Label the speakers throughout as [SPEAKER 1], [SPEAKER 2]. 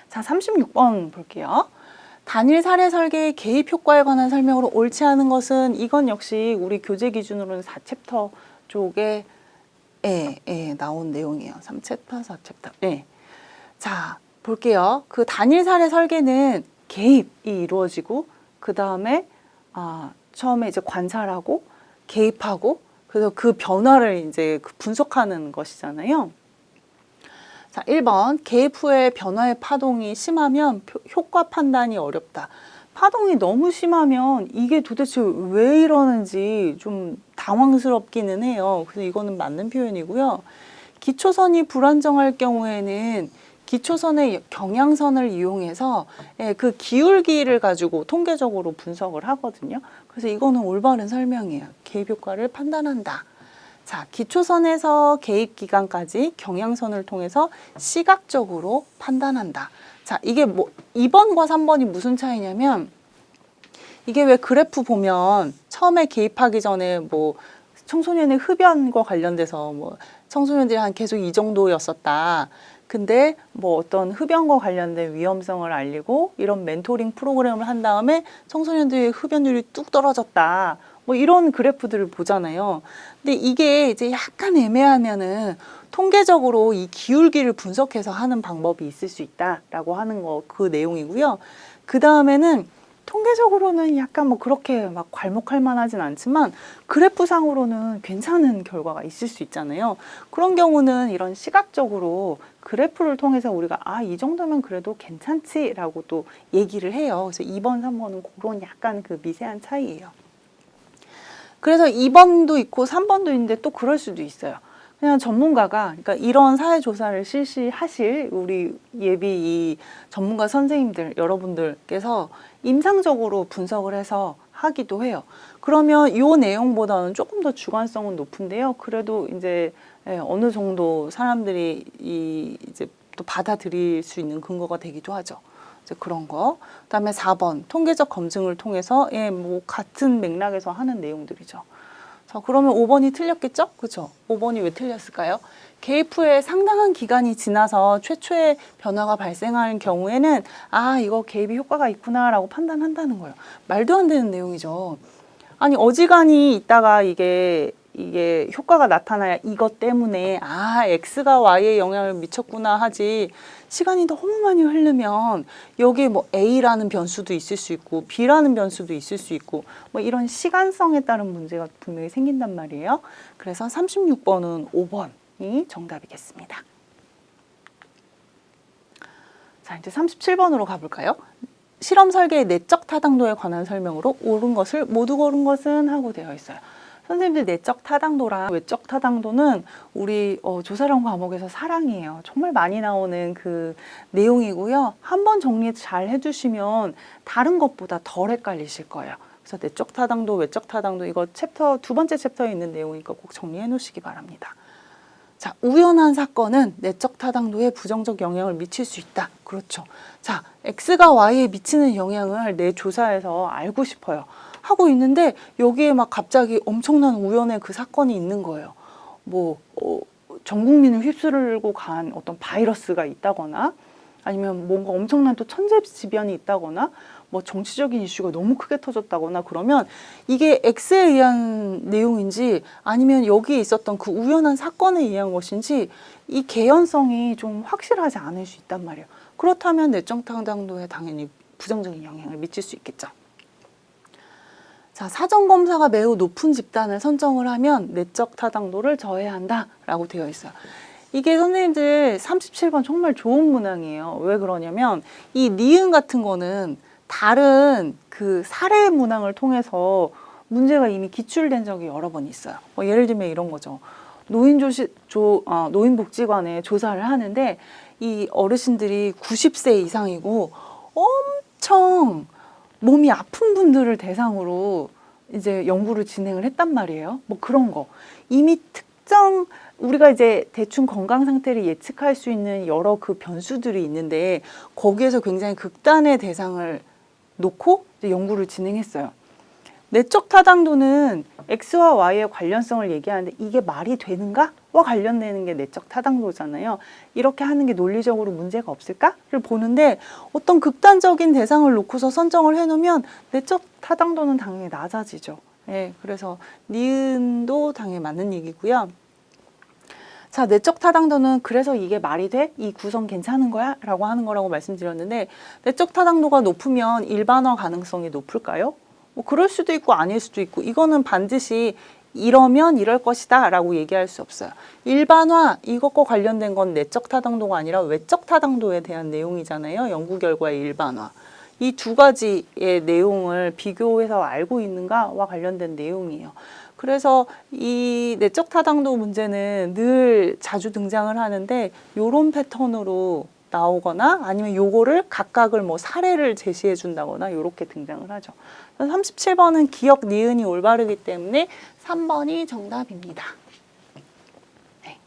[SPEAKER 1] 자, 36번 볼게요. 단일 사례 설계의 개입 효과에 관한 설명으로 옳지 않은 것은 이건 역시 우리 교재 기준으로는 4챕터 쪽에 나온 내용이에요. 3챕터, 4챕터. 네. 자, 볼게요. 그 단일 사례 설계는 개입이 이루어지고 그 다음에 처음에 이제 관찰하고 개입하고 그래서 그 변화를 이제 분석하는 것이잖아요. 자, 1번 개입 후에 변화의 파동이 심하면 효과 판단이 어렵다. 파동이 너무 심하면 이게 도대체 왜 이러는지 좀 당황스럽기는 해요. 그래서 이거는 맞는 표현이고요. 기초선이 불안정할 경우에는 기초선의 경향선을 이용해서 그 기울기를 가지고 통계적으로 분석을 하거든요. 그래서 이거는 올바른 설명이에요. 개입 효과를 판단한다. 자, 기초선에서 개입 기간까지 경향선을 통해서 시각적으로 판단한다. 자, 이게 뭐 2번과 3번이 무슨 차이냐면 이게 왜 그래프 보면 처음에 개입하기 전에 뭐 청소년의 흡연과 관련돼서 뭐 청소년들이 한 계속 이 정도였었다. 근데 뭐 어떤 흡연과 관련된 위험성을 알리고 이런 멘토링 프로그램을 한 다음에 청소년들의 흡연율이 뚝 떨어졌다. 뭐 이런 그래프들을 보잖아요. 근데 이게 이제 약간 애매하면은 통계적으로 이 기울기를 분석해서 하는 방법이 있을 수 있다라고 하는 거 그 내용이고요. 그 다음에는 통계적으로는 약간 뭐 그렇게 막 괄목할 만하진 않지만 그래프상으로는 괜찮은 결과가 있을 수 있잖아요. 그런 경우는 이런 시각적으로 그래프를 통해서 우리가 이 정도면 그래도 괜찮지라고 또 얘기를 해요. 그래서 2번, 3번은 그런 약간 그 미세한 차이예요. 그래서 2번도 있고 3번도 있는데 또 그럴 수도 있어요. 그냥 전문가가 그러니까 이런 사회조사를 실시하실 우리 예비 이 전문가 선생님들 여러분들께서 임상적으로 분석을 해서 하기도 해요. 그러면 이 내용보다는 조금 더 주관성은 높은데요. 그래도 이제 어느 정도 사람들이 이제 또 받아들일 수 있는 근거가 되기도 하죠. 이제 그런 거. 그다음에 4번 통계적 검증을 통해서 뭐 같은 맥락에서 하는 내용들이죠. 자, 그러면 5번이 틀렸겠죠? 그렇죠? 5번이 왜 틀렸을까요? 개입 후에 상당한 기간이 지나서 최초의 변화가 발생하는 경우에는 이거 개입이 효과가 있구나라고 판단한다는 거예요. 말도 안 되는 내용이죠. 아니 어지간히 있다가 이게 효과가 나타나야 이것 때문에 X가 Y에 영향을 미쳤구나 하지 시간이 너무 많이 흐르면 여기에 뭐 A라는 변수도 있을 수 있고 B라는 변수도 있을 수 있고 뭐 이런 시간성에 따른 문제가 분명히 생긴단 말이에요. 그래서 36번은 5번이 정답이겠습니다. 자, 이제 37번으로 가볼까요? 실험 설계의 내적 타당도에 관한 설명으로 옳은 것을 모두 고른 것은 하고 되어 있어요. 선생님들 내적 타당도랑 외적 타당도는 우리 조사령 과목에서 사랑이에요. 정말 많이 나오는 그 내용이고요. 한번 정리 잘 해두시면 다른 것보다 덜 헷갈리실 거예요. 그래서 내적 타당도, 외적 타당도 이거 두 번째 챕터에 있는 내용이니까 꼭 정리해 놓으시기 바랍니다. 자, 우연한 사건은 내적 타당도에 부정적 영향을 미칠 수 있다. 그렇죠. 자, X가 Y에 미치는 영향을 내 조사에서 알고 싶어요. 하고 있는데 여기에 막 갑자기 엄청난 우연의 그 사건이 있는 거예요. 뭐 전 국민을 휩쓸고 간 어떤 바이러스가 있다거나 아니면 뭔가 엄청난 또 천재지변이 있다거나 뭐 정치적인 이슈가 너무 크게 터졌다거나 그러면 이게 X에 의한 내용인지 아니면 여기에 있었던 그 우연한 사건에 의한 것인지 이 개연성이 좀 확실하지 않을 수 있단 말이에요. 그렇다면 내적 타당도에 당연히 부정적인 영향을 미칠 수 있겠죠. 자, 사전검사가 매우 높은 집단을 선정을 하면 내적 타당도를 저해한다 라고 되어 있어요. 이게 선생님들 37번 정말 좋은 문항이에요. 왜 그러냐면 이 니은 같은 거는 다른 그 사례 문항을 통해서 문제가 이미 기출된 적이 여러 번 있어요. 뭐 예를 들면 이런 거죠. 노인복지관에 조사를 하는데 이 어르신들이 90세 이상이고 엄청 몸이 아픈 분들을 대상으로 이제 연구를 진행을 했단 말이에요. 뭐 그런 거. 이미 우리가 이제 대충 건강 상태를 예측할 수 있는 여러 그 변수들이 있는데 거기에서 굉장히 극단의 대상을 놓고 이제 연구를 진행했어요. 내적 타당도는 X와 Y의 관련성을 얘기하는데 이게 말이 되는가? 관련되는 게 내적 타당도잖아요. 이렇게 하는 게 논리적으로 문제가 없을까를 보는데 어떤 극단적인 대상을 놓고서 선정을 해놓으면 내적 타당도는 당연히 낮아지죠. 예, 그래서 니은도 당연히 맞는 얘기고요. 자, 내적 타당도는 그래서 이게 말이 돼? 이 구성 괜찮은 거야? 라고 하는 거라고 말씀드렸는데 내적 타당도가 높으면 일반화 가능성이 높을까요? 뭐 그럴 수도 있고 아닐 수도 있고 이거는 반드시 이러면 이럴 것이다 라고 얘기할 수 없어요. 일반화 이것과 관련된 건 내적 타당도가 아니라 외적 타당도에 대한 내용이잖아요. 연구 결과의 일반화. 이 두 가지의 내용을 비교해서 알고 있는가와 관련된 내용이에요. 그래서 이 내적 타당도 문제는 늘 자주 등장을 하는데 요런 패턴으로 나오거나 아니면 요거를 각각을 뭐 사례를 제시해 준다거나 요렇게 등장을 하죠. 37번은 기억 니은이 올바르기 때문에 3번이 정답입니다. 네.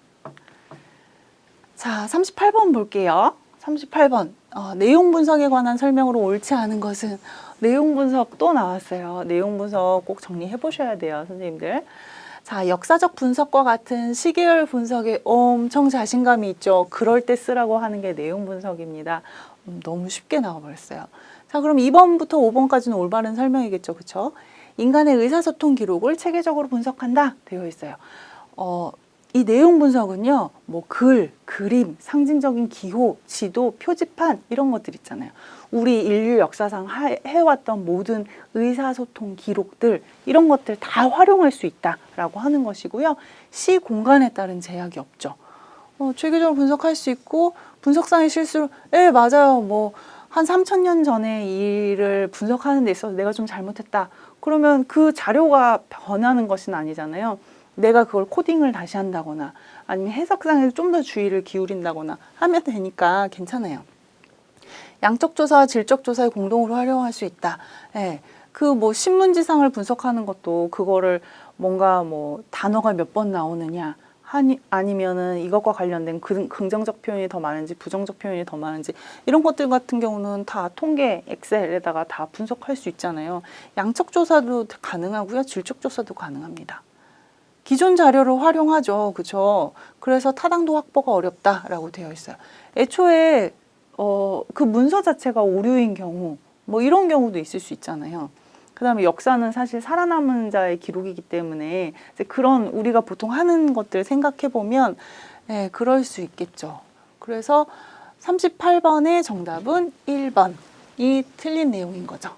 [SPEAKER 1] 자, 38번 볼게요. 38번. 내용 분석에 관한 설명으로 옳지 않은 것은 내용 분석 또 나왔어요. 내용 분석 꼭 정리해 보셔야 돼요, 선생님들. 자, 역사적 분석과 같은 시계열 분석에 엄청 자신감이 있죠. 그럴 때 쓰라고 하는 게 내용 분석입니다. 너무 쉽게 나와버렸어요. 자, 그럼 2번부터 5번까지는 올바른 설명이겠죠. 그쵸? 인간의 의사소통 기록을 체계적으로 분석한다 되어 있어요. 이 내용 분석은요, 뭐 글, 그림, 상징적인 기호, 지도, 표지판 이런 것들 있잖아요. 우리 인류 역사상 해왔던 모든 의사소통 기록들 이런 것들 다 활용할 수 있다라고 하는 것이고요. 시 공간에 따른 제약이 없죠. 체계적으로 분석할 수 있고 분석상의 실수를 맞아요. 뭐 한 3,000년 전에 일을 분석하는 데 있어서 내가 좀 잘못했다. 그러면 그 자료가 변하는 것은 아니잖아요. 내가 그걸 코딩을 다시 한다거나 아니면 해석상에서 좀 더 주의를 기울인다거나 하면 되니까 괜찮아요. 양적 조사와 질적 조사에 공동으로 활용할 수 있다. 예. 그 뭐 신문지상을 분석하는 것도 그거를 뭔가 뭐 단어가 몇 번 나오느냐 아니면은 이것과 관련된 긍정적 표현이 더 많은지 부정적 표현이 더 많은지 이런 것들 같은 경우는 다 통계 엑셀에다가 다 분석할 수 있잖아요. 양적 조사도 가능하고요. 질적 조사도 가능합니다. 기존 자료를 활용하죠. 그렇죠? 그래서 타당도 확보가 어렵다라고 되어 있어요. 애초에 그 문서 자체가 오류인 경우 뭐 이런 경우도 있을 수 있잖아요. 그 다음에 역사는 사실 살아남은 자의 기록이기 때문에 이제 그런 우리가 보통 하는 것들 생각해 보면 그럴 수 있겠죠. 그래서 38번의 정답은 1번이 틀린 내용인 거죠.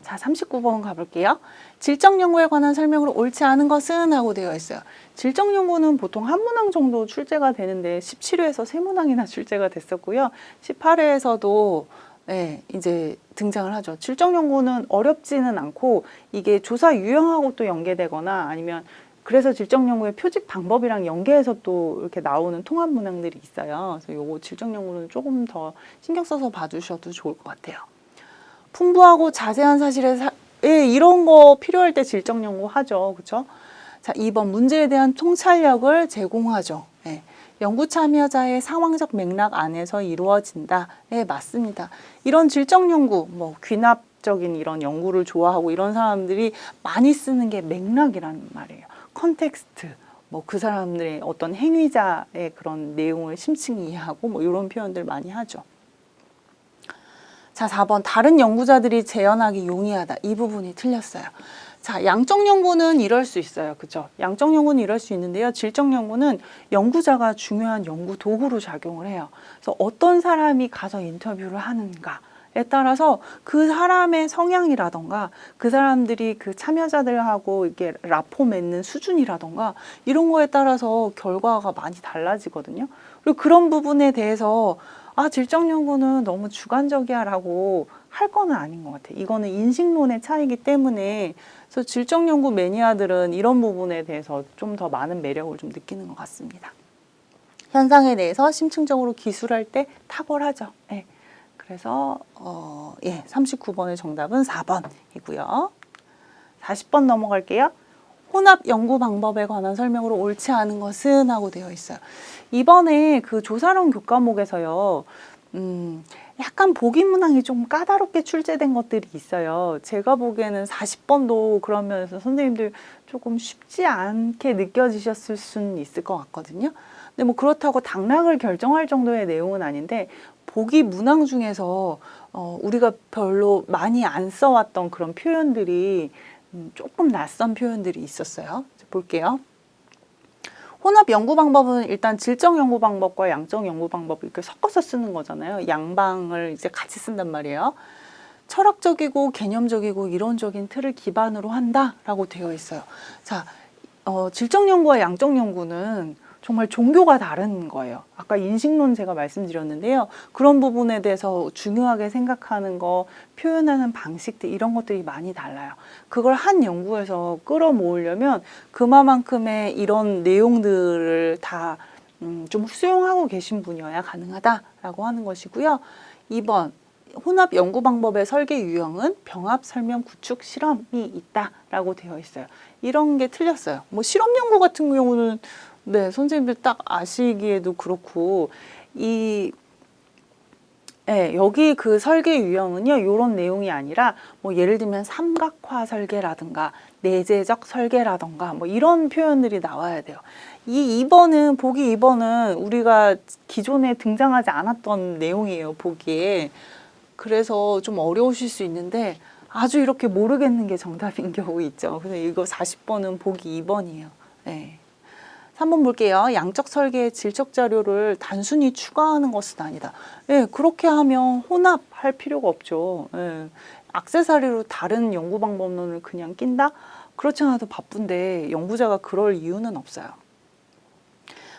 [SPEAKER 1] 자, 39번 가볼게요. 질적 연구에 관한 설명으로 옳지 않은 것은 하고 되어 있어요. 질적 연구는 보통 한 문항 정도 출제가 되는데 17회에서 3문항이나 출제가 됐었고요. 18회에서도 이제 등장을 하죠. 질적 연구는 어렵지는 않고 이게 조사 유형하고 또 연계되거나 아니면 그래서 질적 연구의 표직 방법이랑 연계해서 또 이렇게 나오는 통합 문항들이 있어요. 그래서 요거 질적 연구는 조금 더 신경 써서 봐주셔도 좋을 것 같아요. 풍부하고 자세한 사실에 이런 거 필요할 때 질적 연구 하죠. 그렇죠? 자, 2번 문제에 대한 통찰력을 제공하죠. 연구 참여자의 상황적 맥락 안에서 이루어진다. 맞습니다. 이런 질적 연구, 뭐 귀납적인 이런 연구를 좋아하고 이런 사람들이 많이 쓰는 게 맥락이라는 말이에요. 컨텍스트, 뭐 그 사람들의 어떤 행위자의 그런 내용을 심층 이해하고 뭐 이런 표현들 많이 하죠. 자, 4번 다른 연구자들이 재현하기 용이하다. 이 부분이 틀렸어요. 자, 양적 연구는 이럴 수 있어요. 그죠? 양적 연구는 이럴 수 있는데요. 질적 연구는 연구자가 중요한 연구 도구로 작용을 해요. 그래서 어떤 사람이 가서 인터뷰를 하는가에 따라서 그 사람의 성향이라던가 그 사람들이 그 참여자들하고 이렇게 라포 맺는 수준이라던가 이런 거에 따라서 결과가 많이 달라지거든요. 그리고 그런 부분에 대해서 질적 연구는 너무 주관적이야 라고 할 거는 아닌 것 같아요. 이거는 인식론의 차이기 때문에 그래서 질적 연구 매니아들은 이런 부분에 대해서 좀 더 많은 매력을 좀 느끼는 것 같습니다. 현상에 대해서 심층적으로 기술할 때 탁월하죠. 그래서 39번의 정답은 4번이고요. 40번 넘어갈게요. 혼합 연구 방법에 관한 설명으로 옳지 않은 것은 하고 되어 있어요. 이번에 그 조사론 교과목에서요. 약간 보기 문항이 좀 까다롭게 출제된 것들이 있어요. 제가 보기에는 40번도 그런 면에서 선생님들 조금 쉽지 않게 느껴지셨을 수는 있을 것 같거든요. 근데 뭐 그렇다고 당락을 결정할 정도의 내용은 아닌데 보기 문항 중에서 우리가 별로 많이 안 써왔던 그런 표현들이 조금 낯선 표현들이 있었어요. 볼게요. 혼합 연구 방법은 일단 질적 연구 방법과 양적 연구 방법 이렇게 섞어서 쓰는 거잖아요. 양방을 이제 같이 쓴단 말이에요. 철학적이고 개념적이고 이론적인 틀을 기반으로 한다라고 되어 있어요. 자, 질적 연구와 양적 연구는 정말 종교가 다른 거예요. 아까 인식론 제가 말씀드렸는데요. 그런 부분에 대해서 중요하게 생각하는 거, 표현하는 방식들 이런 것들이 많이 달라요. 그걸 한 연구에서 끌어모으려면 그만큼의 이런 내용들을 다 좀 수용하고 계신 분이어야 가능하다라고 하는 것이고요. 2번 혼합 연구 방법의 설계 유형은 병합 설명 구축 실험이 있다라고 되어 있어요. 이런 게 틀렸어요. 뭐 실험 연구 같은 경우는 네, 선생님들 딱 아시기에도 그렇고 여기 그 설계 유형은요, 이런 내용이 아니라 뭐 예를 들면 삼각화 설계라든가 내재적 설계라든가 뭐 이런 표현들이 나와야 돼요. 이 2번은 보기 2번은 우리가 기존에 등장하지 않았던 내용이에요, 보기에. 그래서 좀 어려우실 수 있는데 아주 이렇게 모르겠는 게 정답인 경우 있죠. 그래서 이거 40번은 보기 2번이에요. 네. 3번 볼게요. 양적 설계의 질적 자료를 단순히 추가하는 것은 아니다. 예, 그렇게 하면 혼합할 필요가 없죠. 예, 액세서리로 다른 연구 방법론을 그냥 낀다? 그렇지 않아도 바쁜데 연구자가 그럴 이유는 없어요.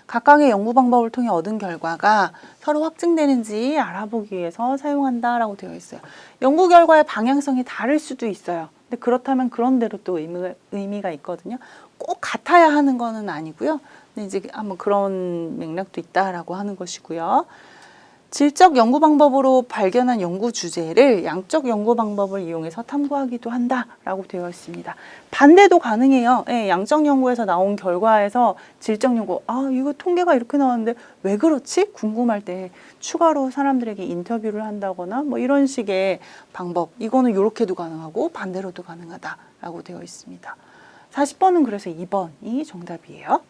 [SPEAKER 1] 각각의 연구 방법을 통해 얻은 결과가 서로 확증되는지 알아보기 위해서 사용한다라고 되어 있어요. 연구 결과의 방향성이 다를 수도 있어요. 근데 그렇다면 그런 대로 또 의미가 있거든요. 꼭 같아야 하는 거는 아니고요. 근데 이제 한번 그런 맥락도 있다라고 하는 것이고요. 질적 연구 방법으로 발견한 연구 주제를 양적 연구 방법을 이용해서 탐구하기도 한다라고 되어 있습니다. 반대도 가능해요. 예, 양적 연구에서 나온 결과에서 질적 연구, 이거 통계가 이렇게 나왔는데 왜 그렇지? 궁금할 때 추가로 사람들에게 인터뷰를 한다거나 뭐 이런 식의 방법, 이거는 이렇게도 가능하고 반대로도 가능하다라고 되어 있습니다. 40번은 그래서 2번이 정답이에요.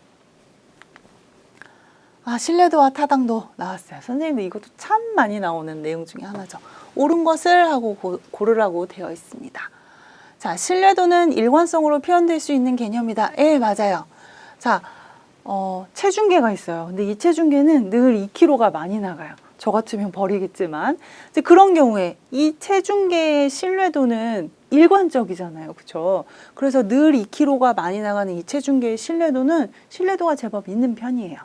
[SPEAKER 1] 신뢰도와 타당도 나왔어요. 선생님도 이것도 참 많이 나오는 내용 중에 하나죠. 옳은 것을 하고 고르라고 되어 있습니다. 자, 신뢰도는 일관성으로 표현될 수 있는 개념이다. 예, 맞아요. 자, 체중계가 있어요. 근데 이 체중계는 늘 2kg가 많이 나가요. 저 같으면 버리겠지만 이제 그런 경우에 이 체중계의 신뢰도는 일관적이잖아요. 그렇죠? 그래서 늘 2kg가 많이 나가는 이 체중계의 신뢰도가 제법 있는 편이에요.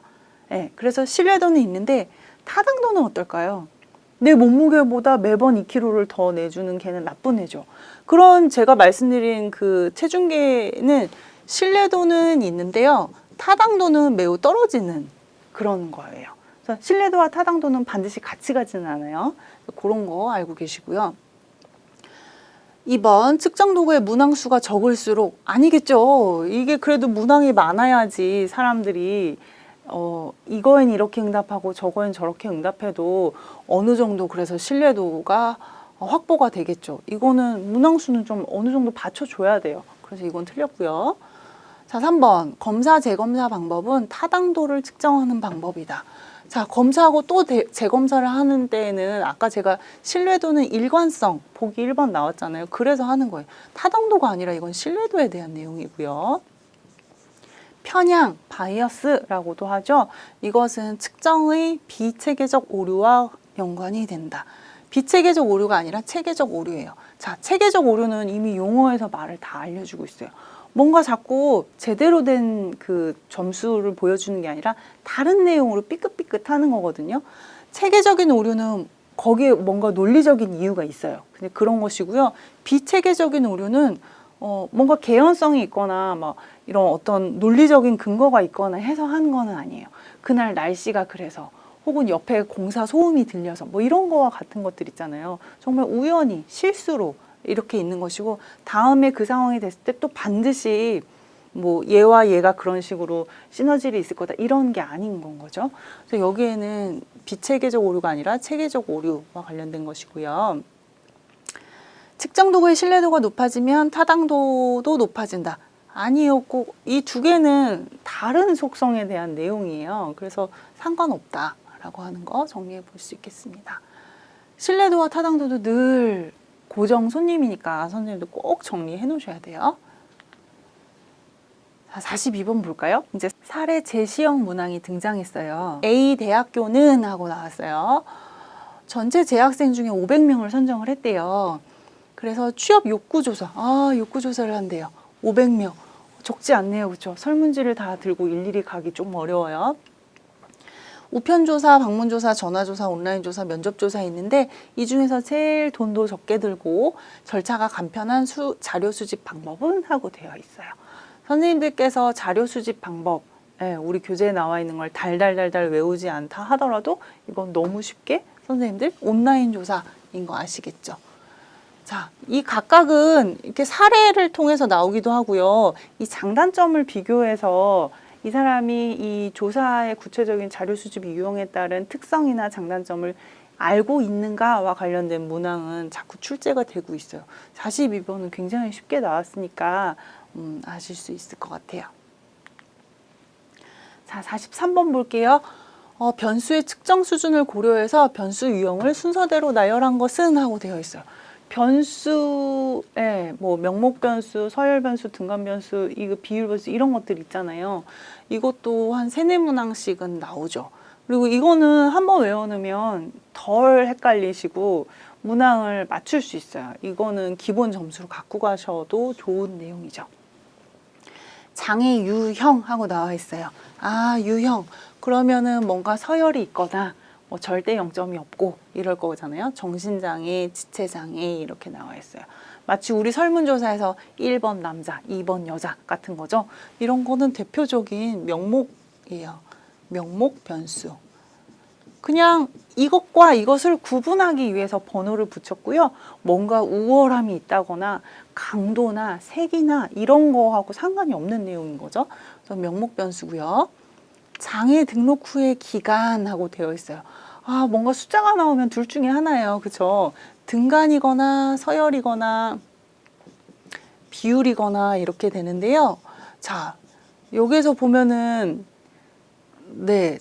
[SPEAKER 1] 네, 그래서 신뢰도는 있는데 타당도는 어떨까요? 내 몸무게보다 매번 2kg를 더 내주는 걔는 나쁜 애죠. 그런 제가 말씀드린 그 체중계는 신뢰도는 있는데요. 타당도는 매우 떨어지는 그런 거예요. 그래서 신뢰도와 타당도는 반드시 같이 가지는 않아요. 그런 거 알고 계시고요. 2번 측정 도구의 문항수가 적을수록 아니겠죠. 이게 그래도 문항이 많아야지 사람들이 이거엔 이렇게 응답하고 저거엔 저렇게 응답해도 어느 정도 그래서 신뢰도가 확보가 되겠죠. 이거는 문항수는 좀 어느 정도 받쳐줘야 돼요. 그래서 이건 틀렸고요. 자, 3번 검사 재검사 방법은 타당도를 측정하는 방법이다. 자, 검사하고 또 재검사를 하는 때에는 아까 제가 신뢰도는 일관성 보기 1번 나왔잖아요. 그래서 하는 거예요. 타당도가 아니라 이건 신뢰도에 대한 내용이고요. 편향, 바이어스라고도 하죠. 이것은 측정의 비체계적 오류와 연관이 된다. 비체계적 오류가 아니라 체계적 오류예요. 자, 체계적 오류는 이미 용어에서 말을 다 알려주고 있어요. 뭔가 자꾸 제대로 된 그 점수를 보여주는 게 아니라 다른 내용으로 삐끗삐끗하는 거거든요. 체계적인 오류는 거기에 뭔가 논리적인 이유가 있어요. 근데 그런 것이고요. 비체계적인 오류는 뭔가 개연성이 있거나 막 이런 어떤 논리적인 근거가 있거나 해서 하는 거는 아니에요. 그날 날씨가 그래서 혹은 옆에 공사 소음이 들려서 뭐 이런 거와 같은 것들 있잖아요. 정말 우연히 실수로 이렇게 있는 것이고 다음에 그 상황이 됐을 때 또 반드시 뭐 얘와 얘가 그런 식으로 시너지를 있을 거다 이런 게 아닌 건 거죠. 그래서 여기에는 비체계적 오류가 아니라 체계적 오류와 관련된 것이고요. 측정 도구의 신뢰도가 높아지면 타당도도 높아진다. 아니요, 꼭 이 두 개는 다른 속성에 대한 내용이에요. 그래서 상관없다라고 하는 거 정리해 볼 수 있겠습니다. 신뢰도와 타당도도 늘 고정 손님이니까 선생님도 꼭 정리해 놓으셔야 돼요. 자, 42번 볼까요? 이제 사례 제시형 문항이 등장했어요. A 대학교는 하고 나왔어요. 전체 재학생 중에 500명을 선정을 했대요. 그래서 취업 욕구조사, 욕구조사를 한대요. 500명. 적지 않네요. 그렇죠? 설문지를 다 들고 일일이 가기 좀 어려워요. 우편조사, 방문조사, 전화조사, 온라인조사, 면접조사 있는데 이 중에서 제일 돈도 적게 들고 절차가 간편한 자료 수집 방법은? 하고 되어 있어요. 선생님들께서 자료 수집 방법, 우리 교재에 나와 있는 걸 달달달달 외우지 않다 하더라도 이건 너무 쉽게 선생님들 온라인 조사인 거 아시겠죠? 자, 이 각각은 이렇게 사례를 통해서 나오기도 하고요. 이 장단점을 비교해서 이 사람이 이 조사의 구체적인 자료 수집 유형에 따른 특성이나 장단점을 알고 있는가와 관련된 문항은 자꾸 출제가 되고 있어요. 42번은 굉장히 쉽게 나왔으니까 아실 수 있을 것 같아요. 자, 43번 볼게요. 변수의 측정 수준을 고려해서 변수 유형을 순서대로 나열한 것은? 하고 되어 있어요. 변수에 뭐 명목 변수, 서열 변수, 등간 변수, 이거 비율 변수 이런 것들 있잖아요. 이것도 한 3-4문항씩은 나오죠. 그리고 이거는 한번 외워놓으면 덜 헷갈리시고 문항을 맞출 수 있어요. 이거는 기본 점수로 갖고 가셔도 좋은 내용이죠. 장애 유형 하고 나와 있어요. 유형. 그러면은 뭔가 서열이 있거나 뭐 절대 0점이 없고 이럴 거잖아요. 정신장애, 지체장애 이렇게 나와 있어요. 마치 우리 설문조사에서 1번 남자, 2번 여자 같은 거죠. 이런 거는 대표적인 명목이에요. 명목 변수. 그냥 이것과 이것을 구분하기 위해서 번호를 붙였고요. 뭔가 우월함이 있다거나 강도나 색이나 이런 거하고 상관이 없는 내용인 거죠. 그래서 명목 변수고요. 장애 등록 후의 기간하고 되어 있어요. 뭔가 숫자가 나오면 둘 중에 하나예요. 그쵸? 등간이거나 서열이거나 비율이거나 이렇게 되는데요. 자, 여기에서 보면은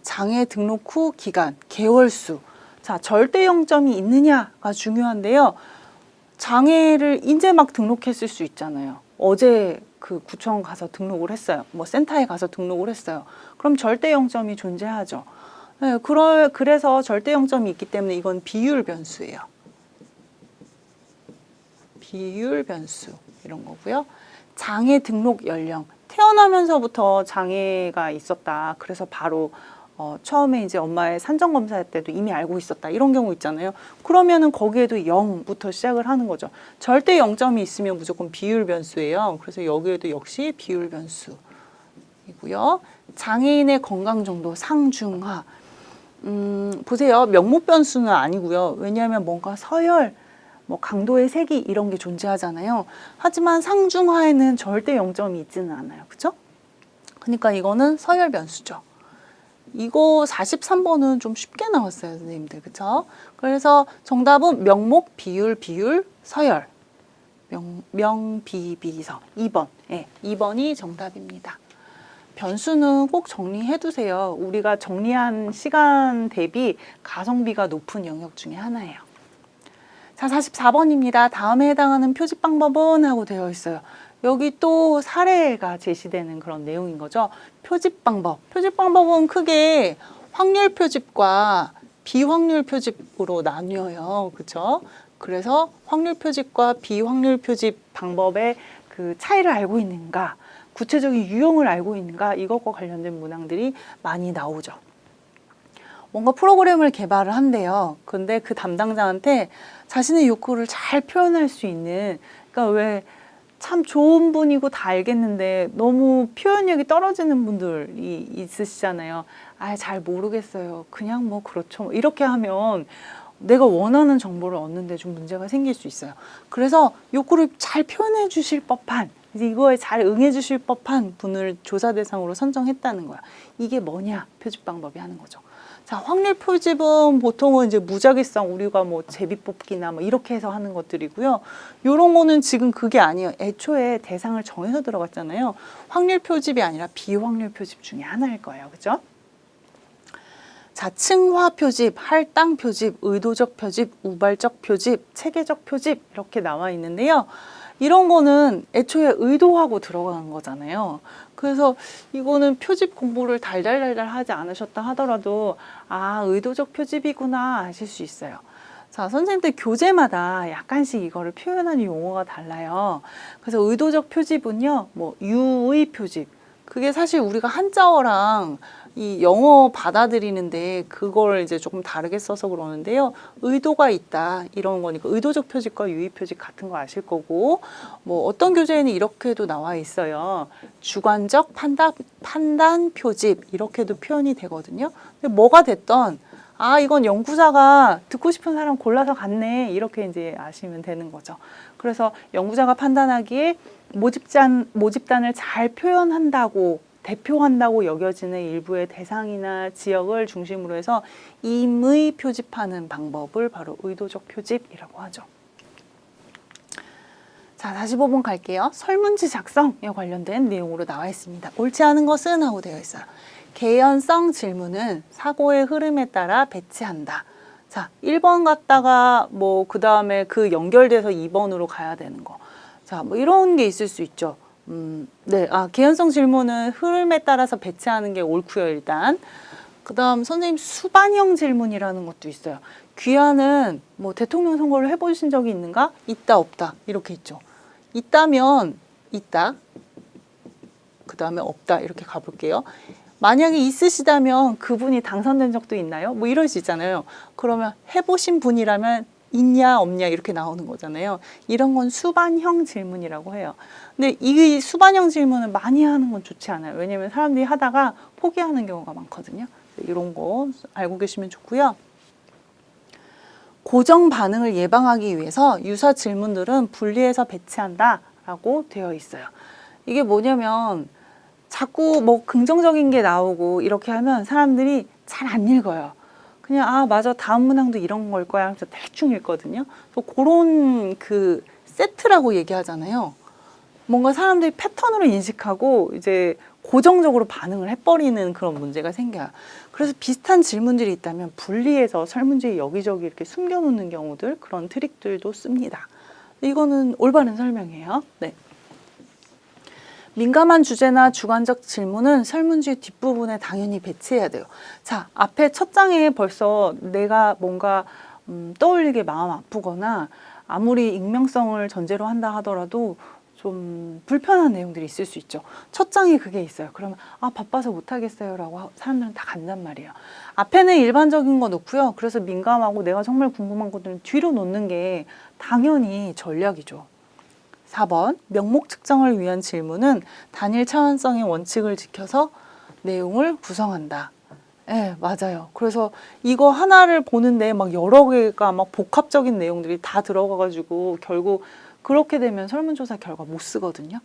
[SPEAKER 1] 장애 등록 후 기간, 개월수. 자, 절대 0점이 있느냐가 중요한데요. 장애를 이제 막 등록했을 수 있잖아요. 어제 그 구청 가서 등록을 했어요. 뭐 센터에 가서 등록을 했어요. 그럼 절대 0점이 존재하죠. 그래서 절대 0점이 있기 때문에 이건 비율 변수예요. 비율 변수 이런 거고요. 장애 등록 연령. 태어나면서부터 장애가 있었다. 그래서 바로 처음에 이제 엄마의 산정 검사 때도 이미 알고 있었다. 이런 경우 있잖아요. 그러면은 거기에도 0부터 시작을 하는 거죠. 절대 0점이 있으면 무조건 비율 변수예요. 그래서 여기에도 역시 비율 변수이고요. 장애인의 건강 정도 상중하. 보세요. 명목 변수는 아니고요. 왜냐하면 뭔가 서열, 뭐 강도의 색이 이런 게 존재하잖아요. 하지만 상중하에는 절대 0점이 있지는 않아요. 그렇죠? 그러니까 이거는 서열 변수죠. 이거 43번은 좀 쉽게 나왔어요, 선생님들. 그렇죠? 그래서 정답은 명목, 비율, 서열. 명비비서 2번. 2번이 정답입니다. 변수는 꼭 정리해 두세요. 우리가 정리한 시간 대비 가성비가 높은 영역 중에 하나예요. 자, 44번입니다. 다음에 해당하는 표집 방법은? 하고 되어 있어요. 여기 또 사례가 제시되는 그런 내용인 거죠. 표집 방법. 표집 방법은 크게 확률 표집과 비확률 표집으로 나뉘어요. 그렇죠? 그래서 확률 표집과 비확률 표집 방법의 그 차이를 알고 있는가, 구체적인 유형을 알고 있는가, 이것과 관련된 문항들이 많이 나오죠. 뭔가 프로그램을 개발을 한대요. 근데 그 담당자한테 자신의 욕구를 잘 표현할 수 있는, 그러니까 왜 참 좋은 분이고 다 알겠는데 너무 표현력이 떨어지는 분들이 있으시잖아요. 잘 모르겠어요. 그냥 뭐 그렇죠. 이렇게 하면 내가 원하는 정보를 얻는데 좀 문제가 생길 수 있어요. 그래서 욕구를 잘 표현해 주실 법한 이제 이거에 잘 응해 주실 법한 분을 조사 대상으로 선정했다는 거야. 이게 뭐냐? 표집 방법이 하는 거죠. 자, 확률 표집은 보통은 이제 무작위성 우리가 뭐 제비 뽑기나 뭐 이렇게 해서 하는 것들이고요. 요런 거는 지금 그게 아니에요. 애초에 대상을 정해서 들어갔잖아요. 확률 표집이 아니라 비확률 표집 중에 하나일 거예요. 그죠? 자, 층화 표집, 할당 표집, 의도적 표집, 우발적 표집, 체계적 표집 이렇게 나와 있는데요. 이런 거는 애초에 의도하고 들어가는 거잖아요. 그래서 이거는 표집 공부를 달달달달 하지 않으셨다 하더라도 아, 의도적 표집이구나 하실 수 있어요. 자, 선생님들 교재마다 약간씩 이거를 표현하는 용어가 달라요. 그래서 의도적 표집은요, 뭐 유의 표집. 그게 사실 우리가 한자어랑 이 영어 받아들이는데 그걸 이제 조금 다르게 써서 그러는데요. 의도가 있다 이런 거니까 의도적 표집과 유의 표집 같은 거 아실 거고 뭐 어떤 교재에는 이렇게도 나와 있어요. 주관적 판단 표집 이렇게도 표현이 되거든요. 근데 뭐가 됐던 아 이건 연구자가 듣고 싶은 사람 골라서 갔네 이렇게 이제 아시면 되는 거죠. 그래서 연구자가 판단하기에 모집단을 잘 표현한다고 대표한다고 여겨지는 일부의 대상이나 지역을 중심으로 해서 임의 표집하는 방법을 바로 의도적 표집이라고 하죠. 자, 45번 갈게요. 설문지 작성에 관련된 내용으로 나와 있습니다. 옳지 않은 것은 하고 되어 있어요. 개연성 질문은 사고의 흐름에 따라 배치한다. 자, 1번 갔다가 뭐 그 다음에 그 연결돼서 2번으로 가야 되는 거. 자, 뭐 이런 게 있을 수 있죠. 네, 개연성 질문은 흐름에 따라서 배치하는 게 옳고요, 일단. 그 다음 선생님 수반형 질문이라는 것도 있어요. 귀하는 뭐 대통령 선거를 해보신 적이 있는가? 있다, 없다. 이렇게 있죠. 있다면 있다. 그 다음에 없다. 이렇게 가볼게요. 만약에 있으시다면 그분이 당선된 적도 있나요? 뭐 이럴 수 있잖아요. 그러면 해보신 분이라면 있냐 없냐 이렇게 나오는 거잖아요. 이런 건 수반형 질문이라고 해요. 근데 이 수반형 질문을 많이 하는 건 좋지 않아요. 왜냐하면 사람들이 하다가 포기하는 경우가 많거든요. 이런 거 알고 계시면 좋고요. 고정 반응을 예방하기 위해서 유사 질문들은 분리해서 배치한다라고 되어 있어요. 이게 뭐냐면 자꾸 뭐 긍정적인 게 나오고 이렇게 하면 사람들이 잘 안 읽어요. 그냥 아 맞아 다음 문항도 이런 걸 거야 하면서 대충 읽거든요. 그런 그 세트라고 얘기하잖아요. 뭔가 사람들이 패턴으로 인식하고 이제 고정적으로 반응을 해버리는 그런 문제가 생겨요. 그래서 비슷한 질문들이 있다면 분리해서 설문지에 여기저기 이렇게 숨겨놓는 경우들 그런 트릭들도 씁니다. 이거는 올바른 설명이에요. 네. 민감한 주제나 주관적 질문은 설문지 뒷부분에 당연히 배치해야 돼요. 자, 앞에 첫 장에 벌써 내가 뭔가 떠올리게 마음 아프거나 아무리 익명성을 전제로 한다 하더라도 좀 불편한 내용들이 있을 수 있죠. 첫 장에 그게 있어요. 그러면 아 바빠서 못하겠어요 라고 사람들은 다 간단 말이에요. 앞에는 일반적인 거 놓고요. 그래서 민감하고 내가 정말 궁금한 것들은 뒤로 놓는 게 당연히 전략이죠. 4번 명목 측정을 위한 질문은 단일 차원성의 원칙을 지켜서 내용을 구성한다. 네, 맞아요. 그래서 이거 하나를 보는데 막 여러 개가 막 복합적인 내용들이 다 들어가가지고 결국 그렇게 되면 설문조사 결과 못 쓰거든요.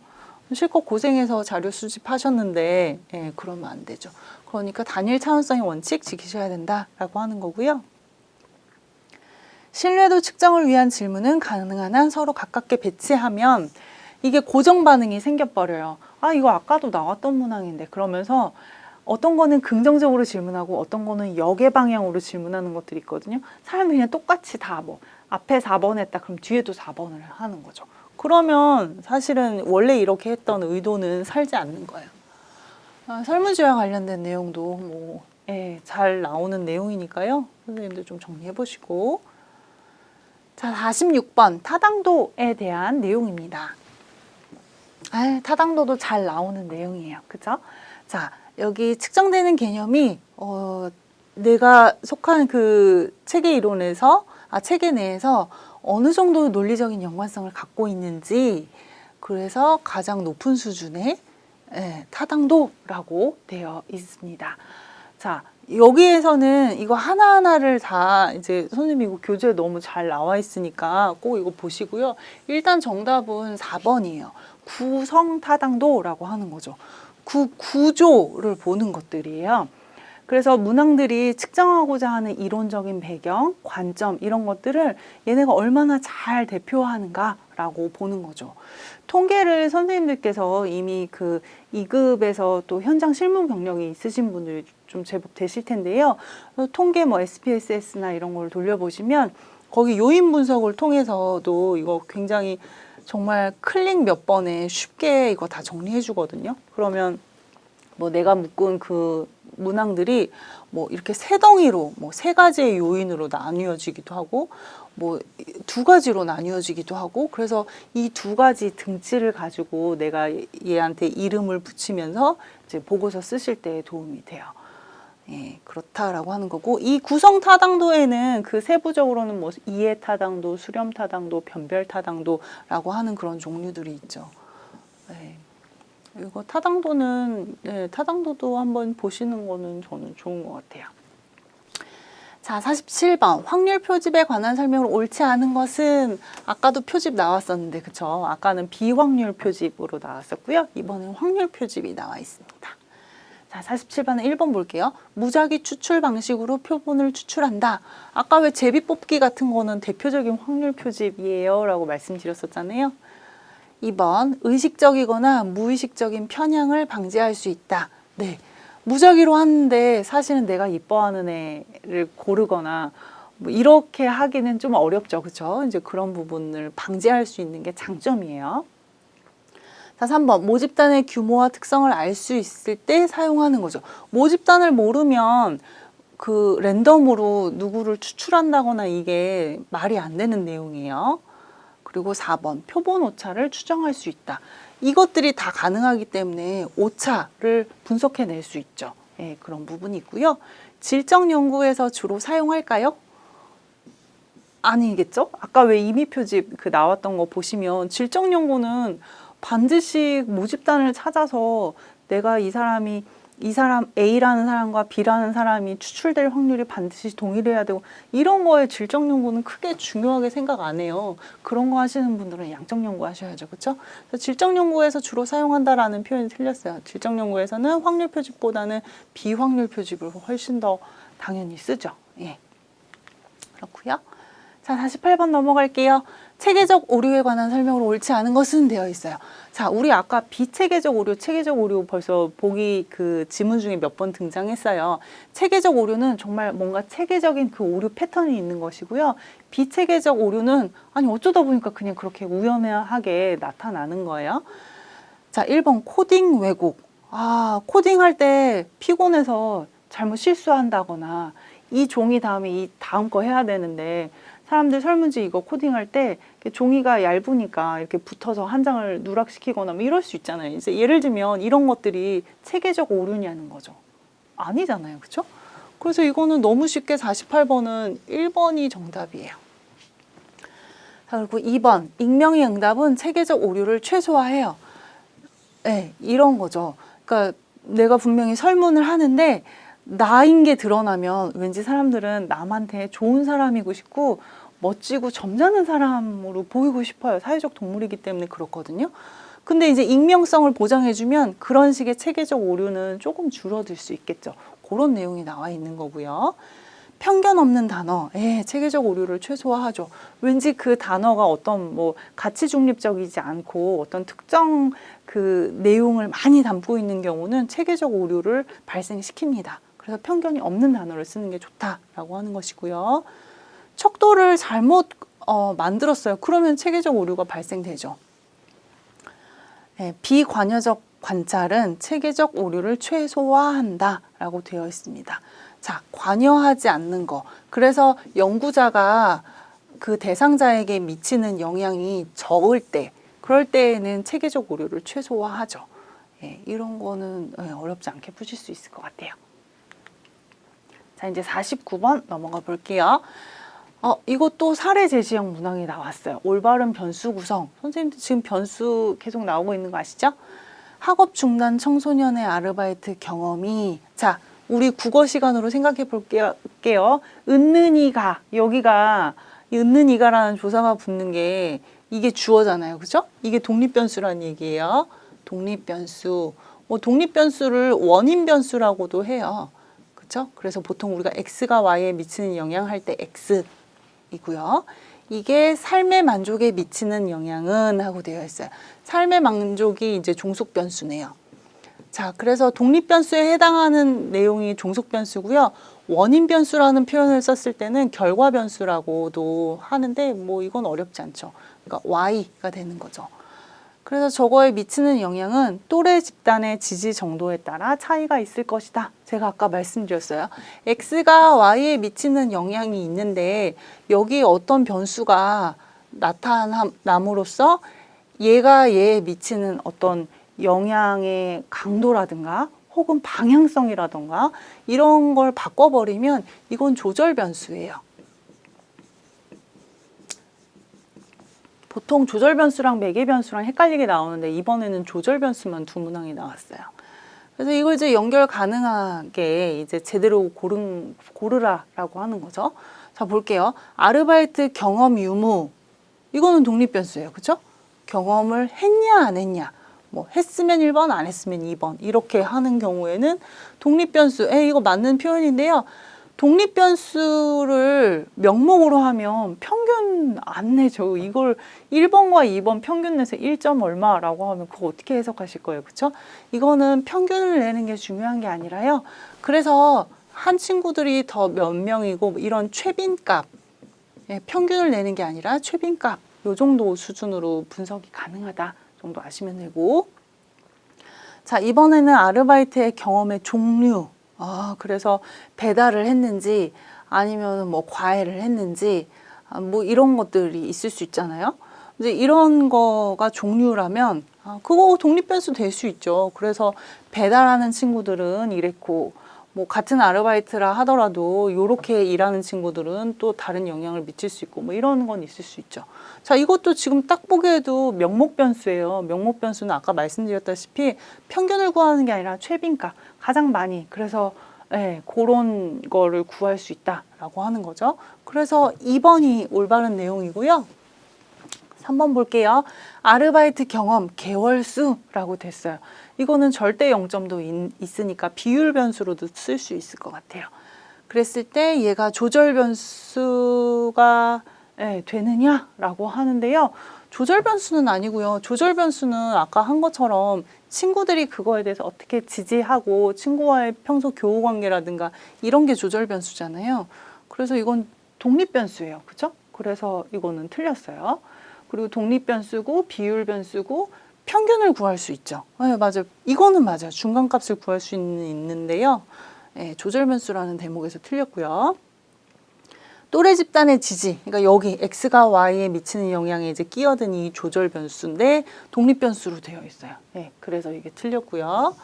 [SPEAKER 1] 실컷 고생해서 자료 수집하셨는데 그러면 안 되죠. 그러니까 단일 차원성의 원칙 지키셔야 된다라고 하는 거고요. 신뢰도 측정을 위한 질문은 가능한 한 서로 가깝게 배치하면 이게 고정 반응이 생겨버려요. 아 이거 아까도 나왔던 문항인데 그러면서 어떤 거는 긍정적으로 질문하고 어떤 거는 역의 방향으로 질문하는 것들이 있거든요. 사람들이 그냥 똑같이 다 뭐 앞에 4번 했다 그럼 뒤에도 4번을 하는 거죠. 그러면 사실은 원래 이렇게 했던 의도는 살지 않는 거예요. 설문지와 관련된 내용도 뭐 잘 나오는 내용이니까요. 선생님들 좀 정리해 보시고. 자, 46번 타당도에 대한 내용입니다. 타당도도 잘 나오는 내용이에요. 그죠? 자, 여기 측정되는 개념이 내가 속한 그 체계 이론에서 체계 내에서 어느 정도 논리적인 연관성을 갖고 있는지 그래서 가장 높은 수준의 타당도라고 되어 있습니다. 자, 여기에서는 이거 하나하나를 다 이제 선생님 이거 교재에 너무 잘 나와 있으니까 꼭 이거 보시고요. 일단 정답은 4번이에요. 구성타당도라고 하는 거죠. 구조를 보는 것들이에요. 그래서 문항들이 측정하고자 하는 이론적인 배경, 관점 이런 것들을 얘네가 얼마나 잘 대표하는가라고 보는 거죠. 통계를 선생님들께서 이미 그 2급에서 또 현장 실무 경력이 있으신 분들이 좀 제법 되실 텐데요. 통계 뭐 SPSS나 이런 걸 돌려보시면 거기 요인 분석을 통해서도 이거 굉장히 정말 클릭 몇 번에 쉽게 이거 다 정리해 주거든요. 그러면 뭐 내가 묶은 그 문항들이 뭐 이렇게 세 덩이로 뭐 세 가지의 요인으로 나뉘어지기도 하고 뭐 두 가지로 나뉘어지기도 하고 그래서 이 두 가지 등치를 가지고 내가 얘한테 이름을 붙이면서 이제 보고서 쓰실 때 도움이 돼요. 예, 그렇다라고 하는 거고 이 구성 타당도에는 그 세부적으로는 뭐 이해 타당도, 수렴 타당도, 변별 타당도라고 하는 그런 종류들이 있죠. 네. 이거 타당도는 네, 타당도도 한번 보시는 거는 저는 좋은 것 같아요. 자, 47번 확률 표집에 관한 설명으로 옳지 않은 것은 아까도 표집 나왔었는데 그쵸? 아까는 비확률 표집으로 나왔었고요. 이번엔 확률 표집이 나와 있습니다. 자, 47번은 1번 볼게요. 무작위 추출 방식으로 표본을 추출한다. 아까 왜 제비 뽑기 같은 거는 대표적인 확률 표집이에요 라고 말씀드렸었잖아요. 2번 의식적이거나 무의식적인 편향을 방지할 수 있다. 네, 무작위로 하는데 사실은 내가 이뻐하는 애를 고르거나 뭐 이렇게 하기는 좀 어렵죠. 그렇죠? 이제 그런 부분을 방지할 수 있는 게 장점이에요. 자, 3번 모집단의 규모와 특성을 알 수 있을 때 사용하는 거죠. 모집단을 모르면 그 랜덤으로 누구를 추출한다거나 이게 말이 안 되는 내용이에요. 그리고 4번 표본 오차를 추정할 수 있다. 이것들이 다 가능하기 때문에 오차를 분석해낼 수 있죠. 예, 그런 부분이 있고요. 질적 연구에서 주로 사용할까요? 아니겠죠? 아까 왜 임의 표집 그 나왔던 거 보시면 질적 연구는 반드시 모집단을 찾아서 내가 이 사람 A라는 사람과 B라는 사람이 추출될 확률이 반드시 동일해야 되고 이런 거에 질적 연구는 크게 중요하게 생각 안 해요. 그런 거 하시는 분들은 양적 연구 하셔야죠. 그렇죠? 질적 연구에서 주로 사용한다라는 표현이 틀렸어요. 질적 연구에서는 확률 표집보다는 비확률 표집을 훨씬 더 당연히 쓰죠. 예. 그렇고요. 자, 48번 넘어갈게요. 체계적 오류에 관한 설명으로 옳지 않은 것은 되어 있어요. 자, 우리 아까 비체계적 오류, 체계적 오류 벌써 보기 그 지문 중에 몇 번 등장했어요. 체계적 오류는 정말 뭔가 체계적인 그 오류 패턴이 있는 것이고요. 비체계적 오류는 아니 어쩌다 보니까 그냥 그렇게 우연하게 나타나는 거예요. 자, 1번 코딩 왜곡. 아, 코딩할 때 피곤해서 잘못 실수한다거나 이 종이 다음에 이 다음 거 해야 되는데 사람들 설문지 이거 코딩할 때 종이가 얇으니까 이렇게 붙어서 한 장을 누락시키거나 뭐 이럴 수 있잖아요. 이제 예를 들면 이런 것들이 체계적 오류냐는 거죠. 아니잖아요. 그렇죠? 그래서 이거는 너무 쉽게 48번은 1번이 정답이에요. 자, 그리고 2번 익명의 응답은 체계적 오류를 최소화해요. 네, 이런 거죠. 그러니까 내가 분명히 설문을 하는데 나인 게 드러나면 왠지 사람들은 남한테 좋은 사람이고 싶고 멋지고 점잖은 사람으로 보이고 싶어요. 사회적 동물이기 때문에 그렇거든요. 근데 이제 익명성을 보장해주면 그런 식의 체계적 오류는 조금 줄어들 수 있겠죠. 그런 내용이 나와 있는 거고요. 편견 없는 단어, 체계적 오류를 최소화하죠. 왠지 그 단어가 어떤 뭐 가치 중립적이지 않고 어떤 특정 그 내용을 많이 담고 있는 경우는 체계적 오류를 발생시킵니다. 그래서 편견이 없는 단어를 쓰는 게 좋다라고 하는 것이고요. 척도를 잘못 만들었어요. 그러면 체계적 오류가 발생되죠. 네, 비관여적 관찰은 체계적 오류를 최소화한다라고 되어 있습니다. 자, 관여하지 않는 거. 그래서 연구자가 그 대상자에게 미치는 영향이 적을 때, 그럴 때에는 체계적 오류를 최소화하죠. 예, 이런 거는 어렵지 않게 푸실 수 있을 것 같아요. 자, 이제 49번 넘어가 볼게요. 이것도 사례 제시형 문항이 나왔어요. 올바른 변수 구성. 선생님들 지금 변수 계속 나오고 있는 거 아시죠? 학업 중단 청소년의 아르바이트 경험이 자, 우리 국어 시간으로 생각해 볼게요. 은는이가, 여기가 은는이가라는 조사가 붙는 게 이게 주어잖아요. 그죠? 이게 독립변수라는 얘기예요. 독립변수. 독립변수를 원인변수라고도 해요. 그렇죠? 그래서 보통 우리가 x가 y에 미치는 영향 할 때 x이고요. 이게 삶의 만족에 미치는 영향은 하고 되어 있어요. 삶의 만족이 이제 종속변수네요. 자, 그래서 독립변수에 해당하는 내용이 종속변수고요. 원인변수라는 표현을 썼을 때는 결과변수라고도 하는데 뭐 이건 어렵지 않죠. 그러니까 y가 되는 거죠. 그래서 저거에 미치는 영향은 또래 집단의 지지 정도에 따라 차이가 있을 것이다. 제가 아까 말씀드렸어요. x가 y에 미치는 영향이 있는데 여기 어떤 변수가 나타남으로써 얘가 얘에 미치는 어떤 영향의 강도라든가 혹은 방향성이라든가 이런 걸 바꿔버리면 이건 조절 변수예요. 보통 조절 변수랑 매개 변수랑 헷갈리게 나오는데 이번에는 조절 변수만 두 문항이 나왔어요. 그래서 이걸 이제 연결 가능하게 이제 제대로 고르라라고 하는 거죠. 자, 볼게요. 아르바이트 경험 유무. 이거는 독립 변수예요. 그렇죠? 경험을 했냐 안 했냐. 뭐 했으면 1번, 안 했으면 2번. 이렇게 하는 경우에는 독립 변수. 이거 맞는 표현인데요. 독립 변수를 명목으로 하면 평균 안 내죠. 이걸 1번과 2번 평균 내서 1점 얼마라고 하면 그거 어떻게 해석하실 거예요. 그렇죠? 이거는 평균을 내는 게 중요한 게 아니라요. 그래서 한 친구들이 더 몇 명이고 이런 최빈값, 평균을 내는 게 아니라 최빈값 요 정도 수준으로 분석이 가능하다 정도 아시면 되고. 자, 이번에는 아르바이트의 경험의 종류. 그래서 배달을 했는지 아니면 뭐 과외를 했는지 뭐 이런 것들이 있을 수 있잖아요. 이제 이런 거가 종류라면 그거 독립변수 될 수 있죠. 그래서 배달하는 친구들은 이랬고 뭐 같은 아르바이트라 하더라도 요렇게 일하는 친구들은 또 다른 영향을 미칠 수 있고 뭐 이런 건 있을 수 있죠. 자, 이것도 지금 딱 보기에도 명목 변수예요. 명목 변수는 아까 말씀드렸다시피 평균을 구하는 게 아니라 최빈값 가장 많이, 그래서 그런 거를 구할 수 있다라고 하는 거죠. 그래서 2번이 올바른 내용이고요. 3번 볼게요. 아르바이트 경험 개월수라고 됐어요. 이거는 절대 0점도 있으니까 비율 변수로도 쓸 수 있을 것 같아요. 그랬을 때 얘가 조절 변수가 되느냐라고 하는데요. 조절 변수는 아니고요. 조절 변수는 아까 한 것처럼 친구들이 그거에 대해서 어떻게 지지하고 친구와의 평소 교우 관계라든가 이런 게 조절 변수잖아요. 그래서 이건 독립 변수예요. 그렇죠? 그래서 이거는 틀렸어요. 그리고 독립 변수고 비율 변수고 평균을 구할 수 있죠. 맞아요. 이거는 맞아요. 중간값을 구할 수 있는데요. 조절 변수라는 대목에서 틀렸고요. 또래 집단의 지지, 그러니까 여기 x가 y에 미치는 영향에 이제 끼어든 이 조절 변수인데 독립 변수로 되어 있어요. 그래서 이게 틀렸고요.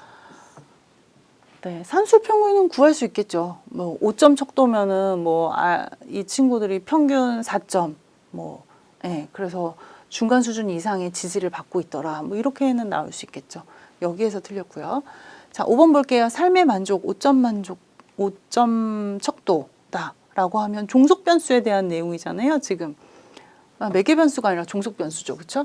[SPEAKER 1] 산술 평균은 구할 수 있겠죠. 뭐 5점 척도면은 이 친구들이 평균 4점, 그래서 중간 수준 이상의 지지를 받고 있더라. 뭐 이렇게는 나올 수 있겠죠. 여기에서 틀렸고요. 자, 5번 볼게요. 삶의 만족, 5점 척도다. 라고 하면 종속 변수에 대한 내용이잖아요. 지금 매개 변수가 아니라 종속 변수죠. 그렇죠?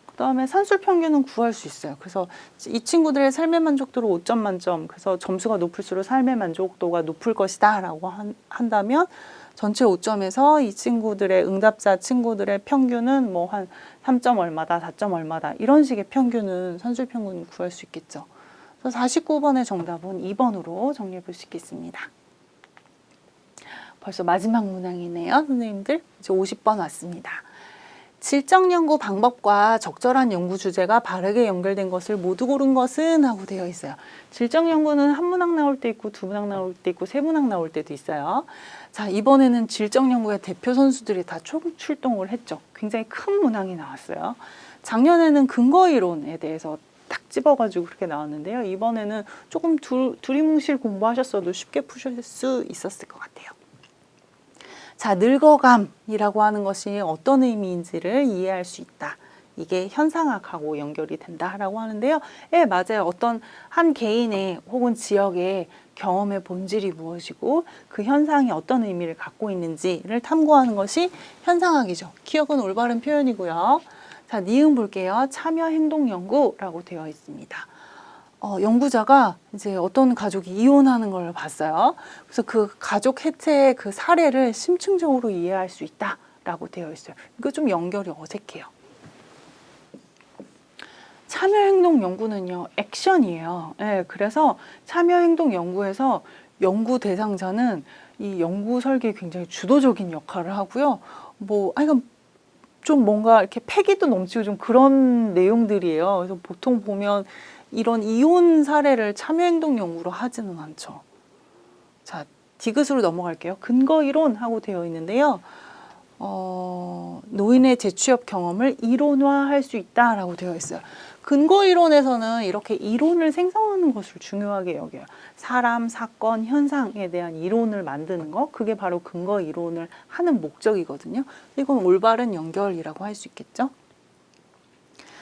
[SPEAKER 1] 그다음에 산술 평균은 구할 수 있어요. 그래서 이 친구들의 삶의 만족도를 5점 만점. 그래서 점수가 높을수록 삶의 만족도가 높을 것이다라고 한다면 전체 5점에서 이 친구들의 응답자 친구들의 평균은 뭐 한 3점 얼마다, 4점 얼마다 이런 식의 평균은 산술 평균 구할 수 있겠죠. 그래서 49번의 정답은 2번으로 정리해 볼 수 있겠습니다. 벌써 마지막 문항이네요. 선생님들 이제 50번 왔습니다. 질적 연구 방법과 적절한 연구 주제가 바르게 연결된 것을 모두 고른 것은 하고 되어 있어요. 질적 연구는 한 문항 나올 때 있고 두 문항 나올 때 있고 세 문항 나올 때도 있어요. 자, 이번에는 질적 연구의 대표 선수들이 다 출동을 했죠. 굉장히 큰 문항이 나왔어요. 작년에는 근거 이론에 대해서 딱 집어가지고 그렇게 나왔는데요. 이번에는 조금 두리뭉실 공부하셨어도 쉽게 푸실 수 있었을 것 같아요. 자, 늙어감이라고 하는 것이 어떤 의미인지를 이해할 수 있다. 이게 현상학하고 연결이 된다라고 하는데요. 맞아요. 어떤 한 개인의 혹은 지역의 경험의 본질이 무엇이고 그 현상이 어떤 의미를 갖고 있는지를 탐구하는 것이 현상학이죠. 기억은 올바른 표현이고요. 자, 니은 볼게요. 참여행동연구라고 되어 있습니다. 연구자가 이제 어떤 가족이 이혼하는 걸 봤어요. 그래서 그 가족 해체의 그 사례를 심층적으로 이해할 수 있다라고 되어 있어요. 이거 좀 연결이 어색해요. 참여행동 연구는요, 액션이에요. 네, 그래서 참여행동 연구에서 연구 대상자는 이 연구 설계에 굉장히 주도적인 역할을 하고요. 그러니까 좀 뭔가 이렇게 패기도 넘치고 좀 그런 내용들이에요. 그래서 보통 보면 이런 이혼 사례를 참여행동 연구로 하지는 않죠. 자, 디귿으로 넘어갈게요. 근거 이론하고 되어 있는데요. 노인의 재취업 경험을 이론화할 수 있다라고 되어 있어요. 근거 이론에서는 이렇게 이론을 생성하는 것을 중요하게 여겨요. 사람, 사건, 현상에 대한 이론을 만드는 거, 그게 바로 근거 이론을 하는 목적이거든요. 이건 올바른 연결이라고 할 수 있겠죠.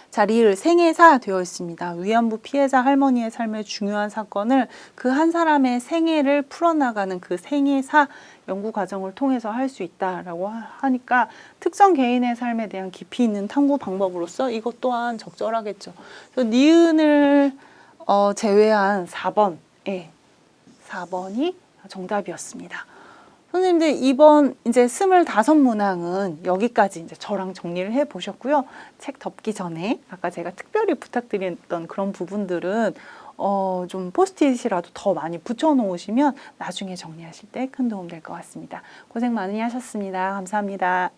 [SPEAKER 1] 자, 리을 생애사 되어 있습니다. 위안부 피해자 할머니의 삶의 중요한 사건을 그 한 사람의 생애를 풀어나가는 그 생애사 연구 과정을 통해서 할 수 있다라고 하니까 특정 개인의 삶에 대한 깊이 있는 탐구 방법으로서 이것 또한 적절하겠죠. 그래서 니은을 제외한 4번, 4번이 정답이었습니다. 선생님들 이번 이제 25문항은 여기까지 이제 저랑 정리를 해 보셨고요. 책 덮기 전에 아까 제가 특별히 부탁드렸던 그런 부분들은 좀 포스트잇이라도 더 많이 붙여 놓으시면 나중에 정리하실 때 큰 도움 될 것 같습니다. 고생 많이 하셨습니다. 감사합니다.